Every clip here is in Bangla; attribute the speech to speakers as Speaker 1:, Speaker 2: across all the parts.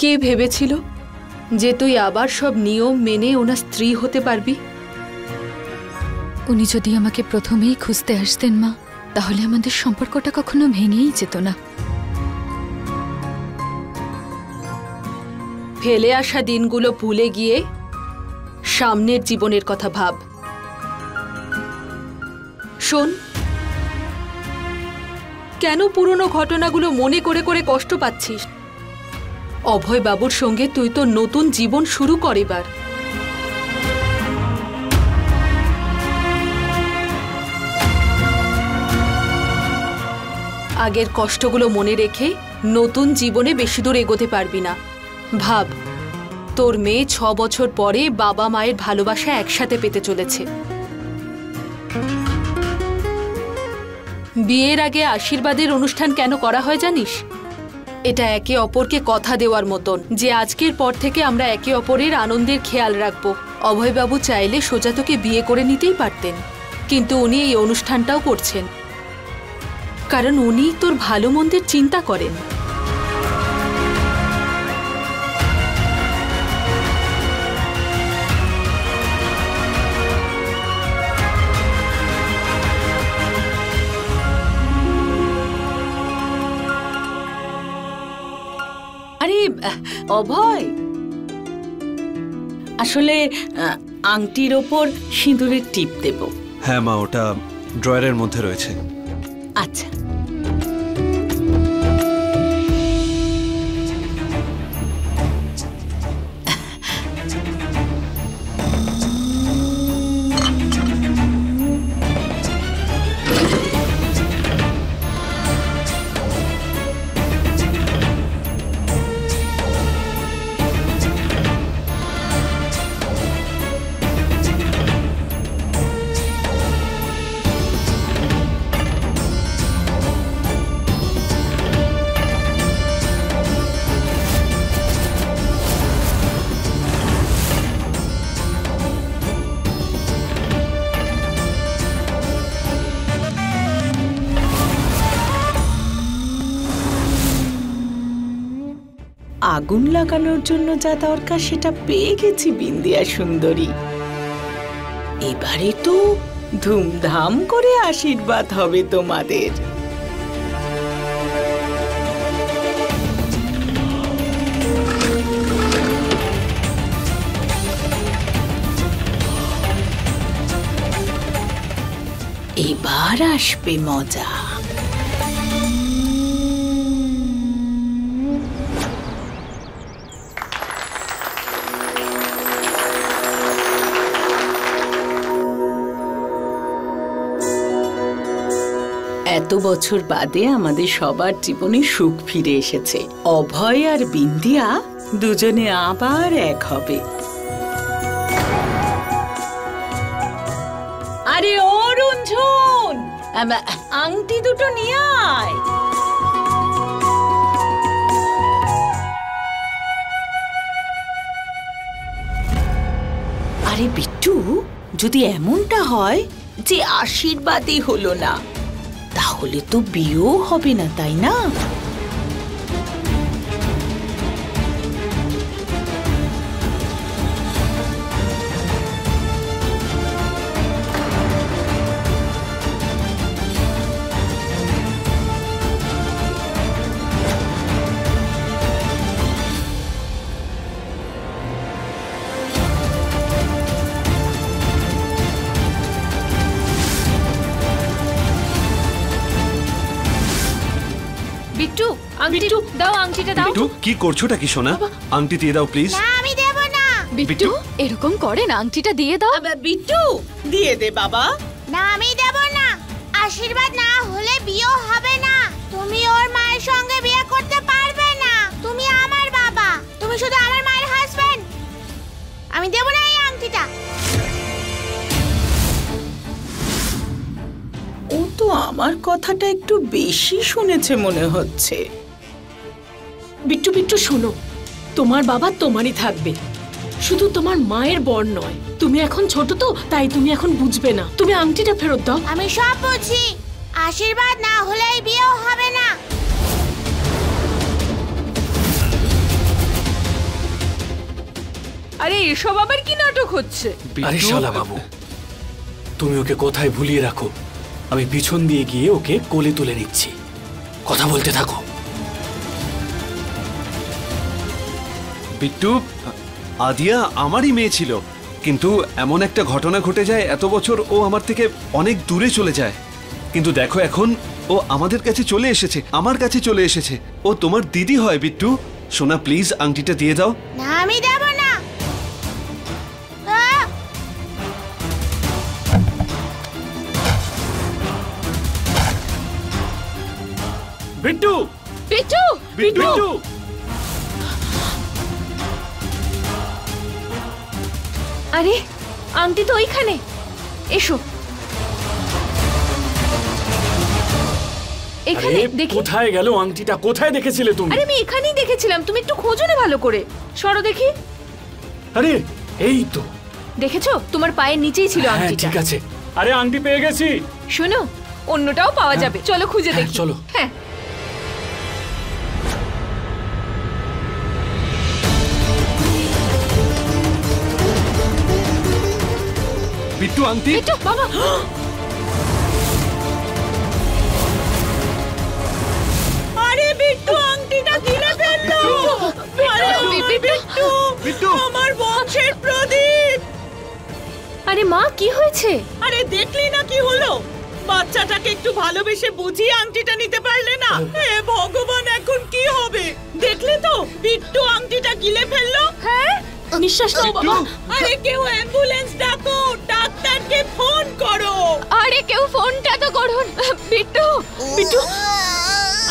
Speaker 1: কে ভেবেছিল যে তুই আবার সব নিয়ম মেনে ওনার স্ত্রী হতে পারবি?
Speaker 2: উনি যদি আমাকে প্রথমেই খুঁজতে আসতেন মা, তাহলে আমাদের সম্পর্কটা কখনো ভেঙেই যেত না।
Speaker 1: ফেলে আসা দিনগুলো ভুলে গিয়ে সামনের জীবনের কথা ভাব। শোন, কেন পুরনো ঘটনাগুলো মনে করে করে কষ্ট পাচ্ছিস? অভয় বাবুর সঙ্গে তুই তো নতুন জীবন শুরু কর এবার। আগের কষ্টগুলো মনে রেখে নতুন জীবনে বেশি দূর এগোতে পারবি না। ভাব, তোর মেয়ে 6 বছর পরে বাবা মায়ের ভালোবাসা একসাথে পেতে চলেছে। বিয়ের আগে আশীর্বাদের অনুষ্ঠান কেন করা হয় জানিস? এটা একে অপরকে কথা দেওয়ার মতন যে আজকের পর থেকে আমরা একে অপরের আনন্দের খেয়াল রাখবো। অভয়বাবু চাইলে সোজা তোকে বিয়ে করে নিতেই পারতেন, কিন্তু উনি এই অনুষ্ঠানটাও করছেন কারণ উনি তোর ভালো মন্দের চিন্তা করেন।
Speaker 3: আরে অভয়, আসলে আংটির ওপর সিঁদুরের টিপ দেব।
Speaker 4: হ্যাঁ মা, ওটা ড্রয়ারের মধ্যে রয়েছে।
Speaker 3: আচ্ছা। আগুন লাগানোর জন্য যা দরকার সেটা পেয়ে গেছি বিন্দিয়া সুন্দরী। এবারে তো ধুমধাম করে আশীর্বাদ হবে তোমাদের। এবার আসবে মজা। এত বছর বাদে আমাদের সবার জীবনে সুখ ফিরে এসেছে। অভয় আর বিন্দিয়া দুজনে আবার এক হবে। আরে ও রুনঝুন, আংটি দুটো নিয়ে আয়। আরে বিট্টু, যদি এমনটা হয় যে আশীর্বাদই হলো না, তাহলে তো বিয়েও হবে না, তাই না?
Speaker 1: বিট্টু, বিট্টু দাও, আংটিটা দাও।
Speaker 4: বিট্টু, কি করছোটা কি সোনা? আংটি দিয়ে দাও প্লিজ।
Speaker 5: না, আমি দেব না।
Speaker 2: বিট্টু, এরকম করে না, আংটিটা দিয়ে দাও।
Speaker 3: বিট্টু, দিয়ে দে বাবা।
Speaker 5: না, আমি দেব না। আশীর্বাদ না হলে বিয়ে হবে না। তুমি ওর মায়ের সঙ্গে বিয়ে করতে পারবে না। তুমি আমার বাবা, তুমি শুধু আমার মায়ের হাজবেন্ড। আমি দেব না এই আংটিটা।
Speaker 3: ও তো আমার কথাটা একটু বেশি শুনেছে মনে হচ্ছে।
Speaker 6: বিট্টু বিট্টু শোনো, তোমার বাবা তোমারই থাকবে, শুধু তোমার মায়ের বর নয়। তুমি এখন ছোট তো, তাই তুমি এখন বুঝবে না। তুমি আংটিটা ফেরত দাও।
Speaker 5: আমি সব বুঝি। আশীর্বাদ না হলেই বিয়েও হবে না।
Speaker 1: আরে এসব আবার কি নাটক হচ্ছে?
Speaker 7: আরে শালা বাবু, তুমি ওকে কোথায় ভুলিয়ে রাখো, আমি পিছন দিয়ে গিয়ে ওকে কোলে তুলে নিচ্ছি। কথা বলতে থাকো।
Speaker 4: বিট্টু, আদিয়া আমারই মেয়ে ছিল, কিন্তু এমন একটা ঘটনা ঘটে যায়, এত বছর ও আমার থেকে অনেক দূরে চলে যায়। কিন্তু দেখো এখন ও আমাদের কাছে চলে এসেছে, আমার কাছে চলে এসেছে। ও তোমার দিদি হয় বিট্টু। সোনা প্লিজ আংটিটা দিয়ে দাও।
Speaker 5: না আমি দেব না। আহ!
Speaker 7: বিট্টু,
Speaker 1: বিট্টু,
Speaker 7: বিট্টু,
Speaker 1: আরে আংটি তো ওইখানে, এসো এখানে দেখি।
Speaker 7: কোথায় গেল আংটিটা? কোথায় দেখেছিলে তুমি?
Speaker 1: আরে আমি এখানেই দেখেছিলাম, তুমি একটু খোঁজো না ভালো করে। সরো দেখি।
Speaker 7: আরে এই তো।
Speaker 1: দেখেছো, তোমার পায়ের নিচেই ছিল
Speaker 7: হ্যাঁ
Speaker 1: আংটিটা।
Speaker 7: ঠিক আছে, আরে আংটি পেয়ে গেছি।
Speaker 1: শোনো, অন্যটাও পাওয়া যাবে, চলো খুঁজে
Speaker 7: হ্যাঁ,
Speaker 1: দেখি।
Speaker 7: চলো।
Speaker 1: হ্যাঁ
Speaker 4: বিট্টু আংটি।
Speaker 1: বিট্টু, বাবা,
Speaker 6: আরে বিট্টু আংটিটা গিলে ফেললো। আরে বিট্টু,
Speaker 4: বিট্টু
Speaker 6: আমার বংশের প্রদীপ।
Speaker 1: আরে মা, কি হয়েছে?
Speaker 6: আরে দেখলি না কি হলো? বাচ্চাটাকে একটু ভালোবেসে বুঝিয়ে আংটিটা নিতে পারলে না? হে ভগবান, এখন কি হবে? দেখলে তো বিট্টু আংটিটা গিলে ফেললো।
Speaker 1: হ্যাঁ,
Speaker 6: নিঃশ্বাস নাও বাবা। আরে কেউ অ্যাম্বুলেন্স ডাকো, ডাক্তারকে ফোন করো।
Speaker 1: আরে কেউ ফোনটা তো করুন। বিট্টু,
Speaker 6: বিট্টু,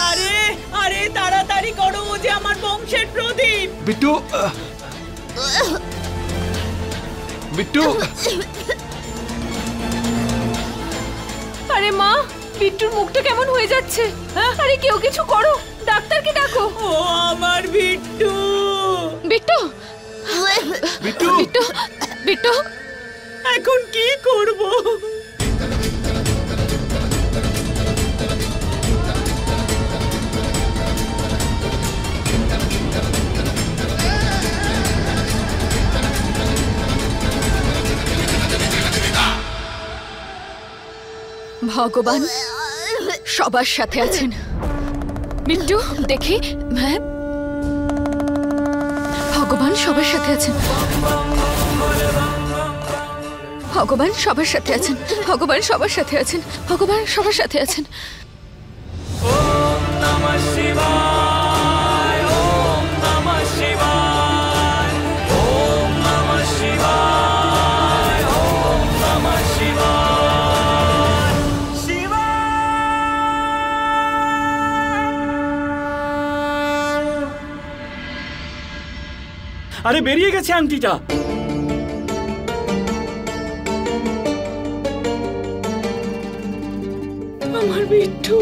Speaker 6: আরে আরে তাড়াতাড়ি করো, ও যে আমার বংশের প্রদীপ।
Speaker 4: বিট্টু, বিট্টু।
Speaker 1: আরে মা, বিট্টুর মুখটা কেমন হয়ে যাচ্ছে। আরে কেউ কিছু করো, ডাক্তারকে ডাকো।
Speaker 6: ও আমার বিট্টু।
Speaker 1: বিট্টু,
Speaker 4: বিট্টু,
Speaker 1: বিট্টু, বিট্টু,
Speaker 6: এখন কি করব?
Speaker 2: ভগবান সবার সাথে আছেন। বিট্টু দেখি, হ্যাঁ ভগবান সবার সাথে আছেন। ভগবান সবার সাথে আছেন। ভগবান সবার সাথে আছেন। ভগবান সবার সাথে আছেন।
Speaker 7: আরে বেরিয়ে গেছে আংটিটা।
Speaker 6: আমার বিট্টু।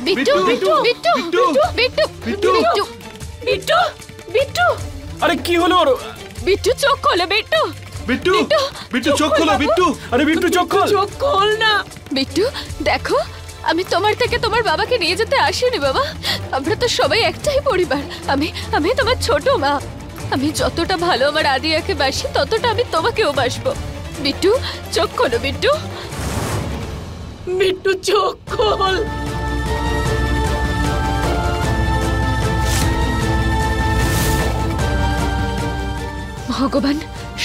Speaker 1: বিট্টু, বিট্টু, বিট্টু, বিট্টু, বিট্টু,
Speaker 4: বিট্টু।
Speaker 1: বিট্টু, বিট্টু, বিট্টু,
Speaker 7: আরে কি হলো ওর?
Speaker 1: বিট্টু চোখ খোলো। বিট্টু,
Speaker 4: বিট্টু, বিট্টু চোখ খোলো। বিট্টু,
Speaker 7: আরে বিট্টু চোখ খোল।
Speaker 6: চোখ খোল না।
Speaker 2: বিট্টু দেখো, আমি তোমার থেকে তোমার বাবাকে নিয়ে যেতে আসিনি বাবা। আমরা তো সবাই একটাই পরিবার। আমি তোমার ছোট মা। আমি যতটা ভালো আমার আদিয়াকে বাসি, ততটা আমি তোমাকেও বাসবো। বিট্টু চোখ খোলো। বিট্টু,
Speaker 6: বিট্টু চোখ খোল।
Speaker 2: ভগবান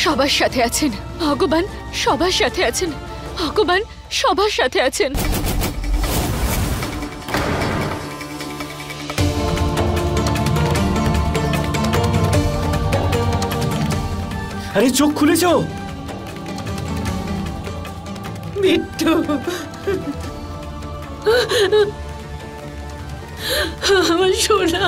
Speaker 2: সবার সাথে আছেন। ভগবান সবার সাথে আছেন। ভগবান সবার সাথে আছেন।
Speaker 7: আরে চোখ খুলেছো?
Speaker 6: বিট্টু, আমার সোনা।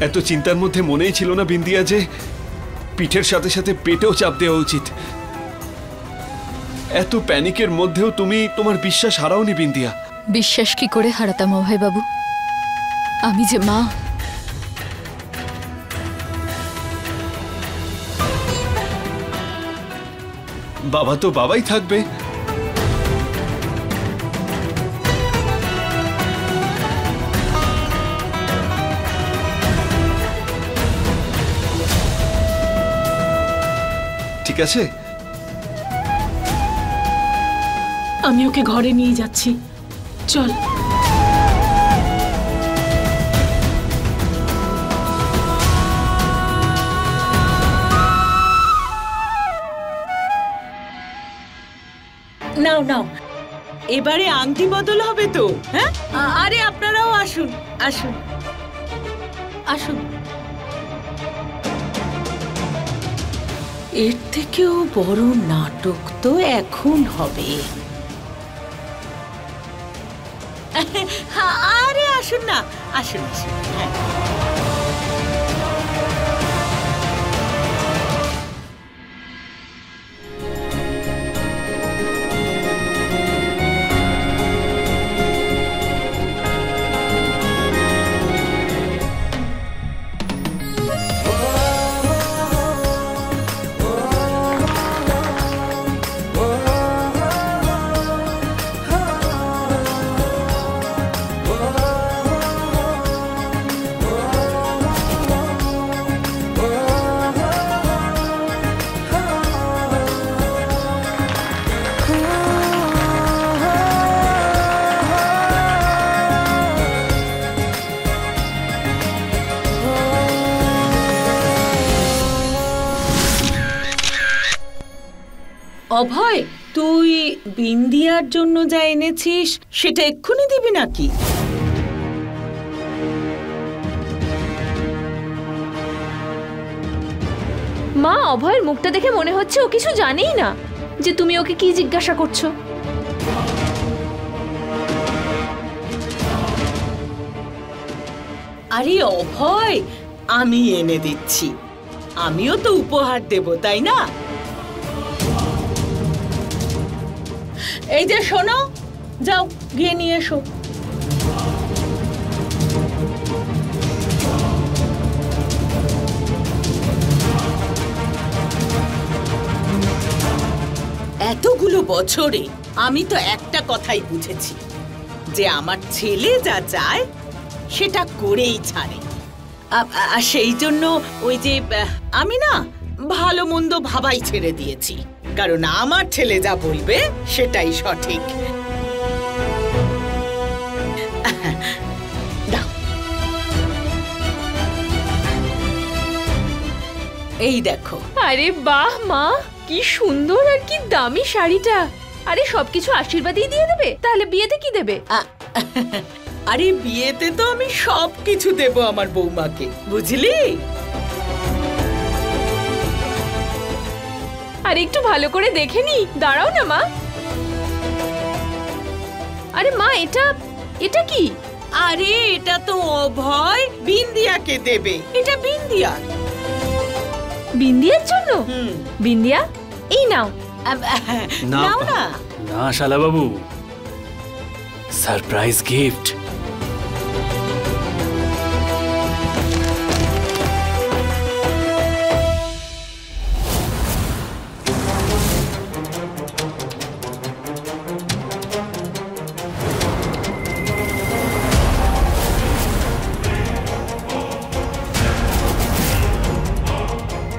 Speaker 4: এত চিন্তার মধ্যে মনেই ছিল না বিন্দিয়া যে পিঠের সাথে সাথে পেটেও চাপ দেওয়া উচিত। এত প্যানিকের মধ্যেও তুমি তোমার বিশ্বাস হারাওনি বিন্দিয়া।
Speaker 2: বিশ্বাস কি করে হারাতাম অভয় বাবু? আমি যে মা।
Speaker 4: বাবা তো বাবাই থাকবে। ঠিক আছে,
Speaker 6: আমি ওকে ঘরে নিয়ে যাচ্ছি, চল।
Speaker 3: নাও নাও, এবারে আংটি বদল হবে তো? হ্যাঁ, আরে আপনারাও আসুন আসুন আসুন। এর থেকেও বড় নাটক তো এখন হবে। আরে আসুন না, আসুন আসুন। হ্যাঁ, অভয়, তুই বিন্দিয়ার জন্য যা এনেছিস সেটা এক্ষুনি দিবি নাকি?
Speaker 2: মা, অভয়ের মুখটা দেখে মনে হচ্ছে ও কিছু জানেই না যে তুমি ওকে কি জিজ্ঞাসা করছো।
Speaker 3: আরে অভয়, আমি এনে দিচ্ছি, আমিও তো উপহার দেব, তাই না? এই যে শোনো, যাও গিয়ে নিয়ে এসো। এতগুলো বছরে আমি তো একটা কথাই বুঝেছি, যে আমার ছেলে যা চায় সেটা করেই ছাড়ে। সেই জন্য ওই যে আমি না ভালো মন্দ ভাবাই ছেড়ে দিয়েছি, কারণ আমার ছেলে যা বলবে সেটাই সঠিক। এই দেখো।
Speaker 2: আরে বাহ মা, কি সুন্দর আর কি দামি শাড়িটা। আরে সবকিছু আশীর্বাদই দিয়ে দেবে, তাহলে বিয়েতে কি দেবে?
Speaker 3: আরে বিয়েতে তো আমি সবকিছু দেব আমার বৌমাকে, বুঝলি?
Speaker 2: আরে একটু ভালো করে দেখে নি, দাঁড়াও না মা। আরে মা, এটা কি?
Speaker 3: আরে এটা তো অভয় বিন্দিয়াকে দেবে, এটা বিন্দিয়া।
Speaker 2: বিন্দিয়ার জন্য? বিন্দিয়া, এই নাও।
Speaker 3: নাও না।
Speaker 7: না শালা বাবু, সারপ্রাইজ গিফট।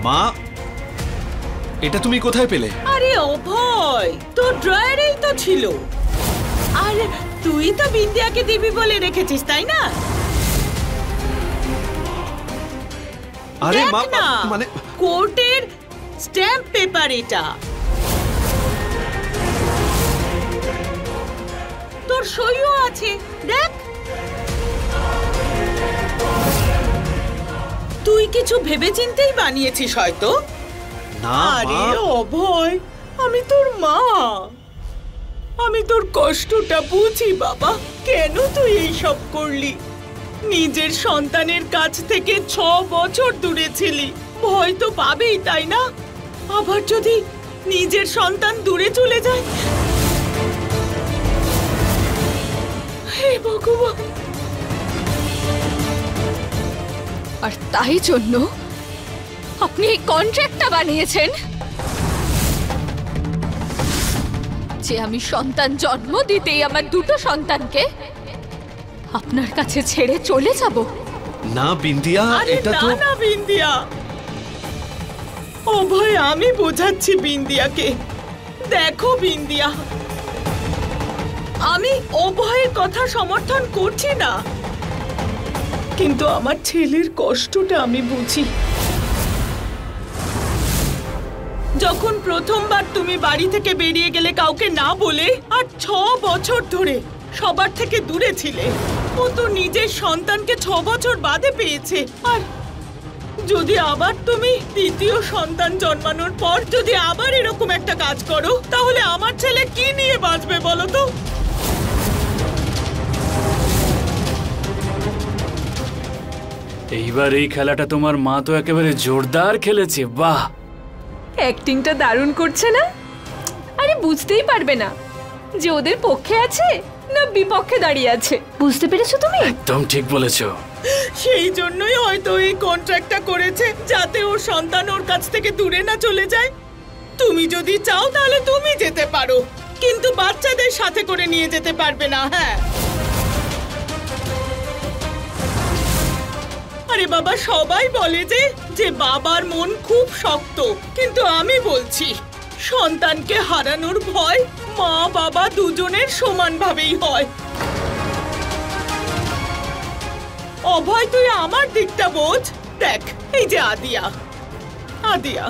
Speaker 4: মা, এটা তুমি কোথায় পেলে?
Speaker 3: আরে অভয়, তোর ড্রয়ারেই তো ছিল। আর তুই তো বিন্দিয়াকে দিবি বলে রেখেছিস, তাই না?
Speaker 4: আরে মা,
Speaker 3: দেখ না,
Speaker 4: মানে
Speaker 3: কোর্টের স্ট্যাম্প পেপার এটা। তোর সইও আছে, দেখ। তুই কিছু ভেবেচিন্তেই বানিয়েছিস হয়তো।
Speaker 4: না
Speaker 3: আরে
Speaker 4: মা,
Speaker 3: অভয়, আমি তোর মা, আমি তোর কষ্টটা বুঝি বাবা। কেন তুই এইসব করলি? নিজের সন্তানের কাছ থেকে 6 বছর দূরে ছিলি, ভয় তো পাবেই, তাই না? আবার যদি নিজের সন্তান দূরে চলে যায়। হে ভগবান!
Speaker 2: আর তাই জন্য আপনি এই কন্ট্রাক্টটা বানিয়েছেন যে আমি সন্তান জন্ম দিতেই আমার দুটো সন্তানকে আপনার কাছে ছেড়ে চলে যাব।
Speaker 4: না বিন্দিয়া,
Speaker 3: আরে
Speaker 4: এটা
Speaker 3: না
Speaker 4: তো
Speaker 3: না বিন্দিয়া, অভয় আমি বোঝাচ্ছি বিন্দিয়াকে। দেখো বিন্দিয়া, আমি অভয়ের কথা সমর্থন করছি না, কিন্তু আমার ছেলের কষ্টটা আমি বুঝি। যখন প্রথমবার তুমি বাড়ি থেকে বেরিয়ে গেলে কাউকে না বলে, আর 6 বছর ধরে সবার থেকে দূরে ছিলে, ও তো নিজের সন্তানকে 6 বছর বাদে পেয়েছে। আর যদি আবার তুমি দ্বিতীয় সন্তান জন্মানোর পর যদি আবার এরকম একটা কাজ করো, তাহলে আমার ছেলে কি নিয়ে বাঁচবে বলো তো?
Speaker 7: এইবার এই খেলাটা তোমার মা তো একেবারে জোরদার খেলেছে। বাহ,
Speaker 8: অ্যাক্টিংটা দারুণ করছে না? আরে বুঝতেই পারবে না যে ওদের পক্ষে আছে না বিপক্ষে দাঁড়িয়ে আছে। বুঝতে পেরেছো তুমি?
Speaker 7: একদম ঠিক বলেছো।
Speaker 3: সেই জন্যই হয়তো এই কন্ট্রাক্টটা করেছে, যাতে ওর সন্তান ওর কাছ থেকে দূরে না চলে যায়। তুমি যদি চাও তাহলে তুমি যেতে পারো, কিন্তু বাচ্চাদের সাথে করে নিয়ে যেতে পারবে না। হ্যাঁ, আরে বাবা, সবাই বলে যে বাবার মন খুব শক্ত, কিন্তু আমি বলছি সন্তানকে হারানোর ভয় মা বাবা দুজনের সমানভাবেই হয়। অভয়, তুই আমার দিকটা বোঝ। দেখ, এই যে আদিয়া,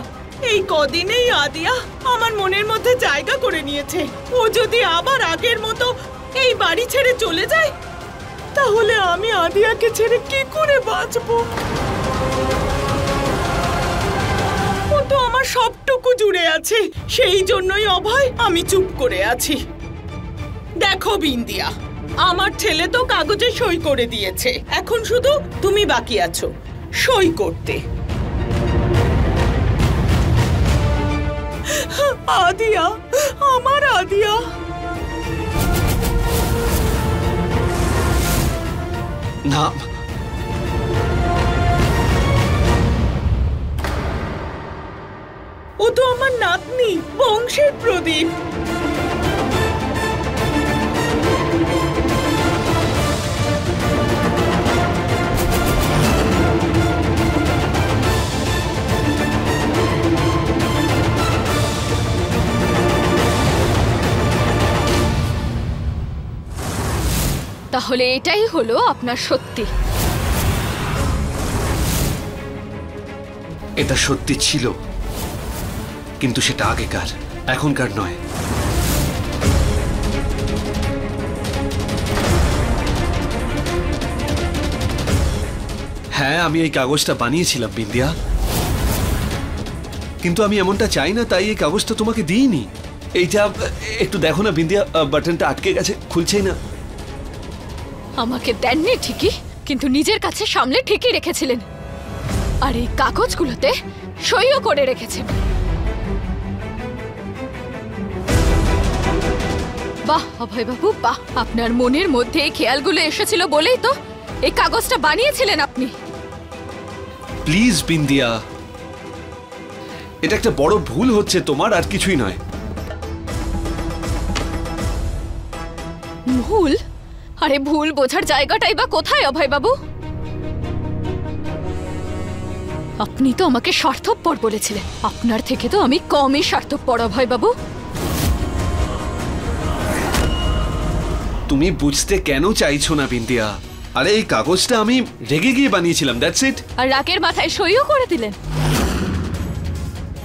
Speaker 3: এই কদিনেই আদিয়া আমার মনের মধ্যে জায়গা করে নিয়েছে। ও যদি আবার আগের মতো এই বাড়ি ছেড়ে চলে যায়, তাহলে আমি আদিয়াকে ছেড়ে কি করে বাঁচবো? ও তো আমার সবটুকু জুড়ে আছে। সেই জন্যই অভয় আমি চুপ করে আছি। দেখো বিন্দিয়া, আমার ছেলে তো কাগজে সই করে দিয়েছে, এখন শুধু তুমি বাকি আছো সই করতে। আদিয়া, আমার আদিয়া।
Speaker 4: না,
Speaker 3: ও তো আমার নাতনি, বংশের প্রদীপ।
Speaker 2: তাহলে এটাই হলো আপনার সত্যি।
Speaker 4: এটা সত্যি ছিল, কিন্তু সেটা আগেকার, এখনকার নয়। হ্যাঁ, আমি এই কাগজটা বানিয়েছিলাম বিন্দিয়া, কিন্তু আমি এমনটা চাই না, তাই এই কাগজটা তোমাকে দিইনি। এইটা একটু দেখো না বিন্দিয়া, বাটনটা আটকে গেছে, খুলছেই না।
Speaker 2: আমাকে দেননি ঠিকই, কিন্তু নিজের কাছে সামলে ঠিকই রেখেছিলেন, আর এই কাগজগুলোতে সইও করে রেখেছেন। বাহ অভয়বাবু, বাহ! আপনার মনের মধ্যে এই খেয়ালগুলো এসেছিল বলেই তো এই কাগজটা বানিয়েছিলেন আপনি।
Speaker 4: প্লিজ বিন্দিয়া, এটা একটা বড় ভুল হচ্ছে তোমার, আর কিছুই নয়।
Speaker 2: ভুল? আরে ভুল বোঝার জায়গাটাই বা কোথায় অভয়বাবু? আপনি তো আমাকে স্বার্থপর বলেছিলেন, আপনার থেকে তো আমি কমই স্বার্থপর অভয়বাবু।
Speaker 4: তুমি বুঝতে কেন চাইছো না বিন্দিয়া? আরে এই কাগজটা আমি রেগে গিয়ে বানিয়েছিলাম, দ্যাটস ইট।
Speaker 2: আর রাগের মাথায় সইও করে দিলেন,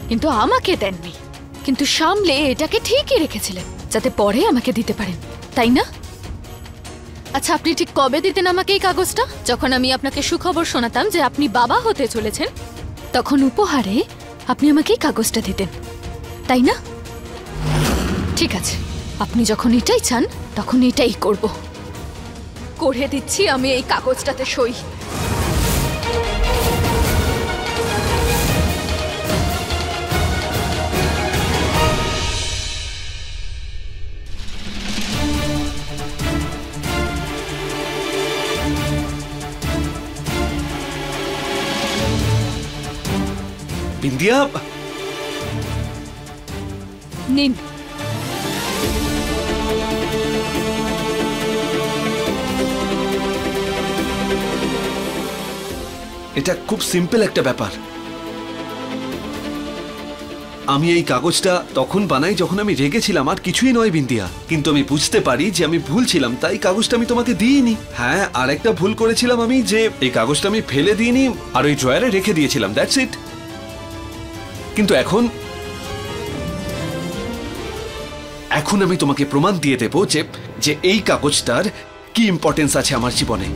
Speaker 2: কিন্তু আমাকে দেননি, কিন্তু সামলে এটাকে ঠিকই রেখেছিলেন যাতে পরে আমাকে দিতে পারেন, তাই না? আচ্ছা, আপনি ঠিক কবে দিতেন আমাকে এই কাগজটা? যখন আমি আপনাকে সুখবর শোনাতাম যে আপনি বাবা হতে চলেছেন, তখন উপহারে আপনি আমাকে এই কাগজটা দিতেন, তাই না? ঠিক আছে, আপনি যখন এটাই চান তখন এটাই করব। করে দিচ্ছি আমি এই কাগজটাতে সই।
Speaker 4: বিন্দিয়া,
Speaker 2: নিন।
Speaker 4: এটা খুব সিম্পল একটা ব্যাপার। আমি এই কাগজটা তখন বানাই যখন আমি রেগেছিলাম, আর কিছুই নয় বিন্দিয়া। কিন্তু আমি বুঝতে পারি যে আমি ভুল ছিলাম, তাই কাগজটা আমি তোমাকে দিইনি। হ্যাঁ, আর একটা ভুল করেছিলাম আমি, যে এই কাগজটা আমি ফেলে দিইনি আর ওই ড্রয়ারে রেখে দিয়েছিলাম, দ্যাটস ইট। কিন্তু এখন আমি তোমাকে প্রমাণ দিয়ে দেবো যে এই কাগজটার কি ইম্পর্টেন্স আছে আমার জীবনে।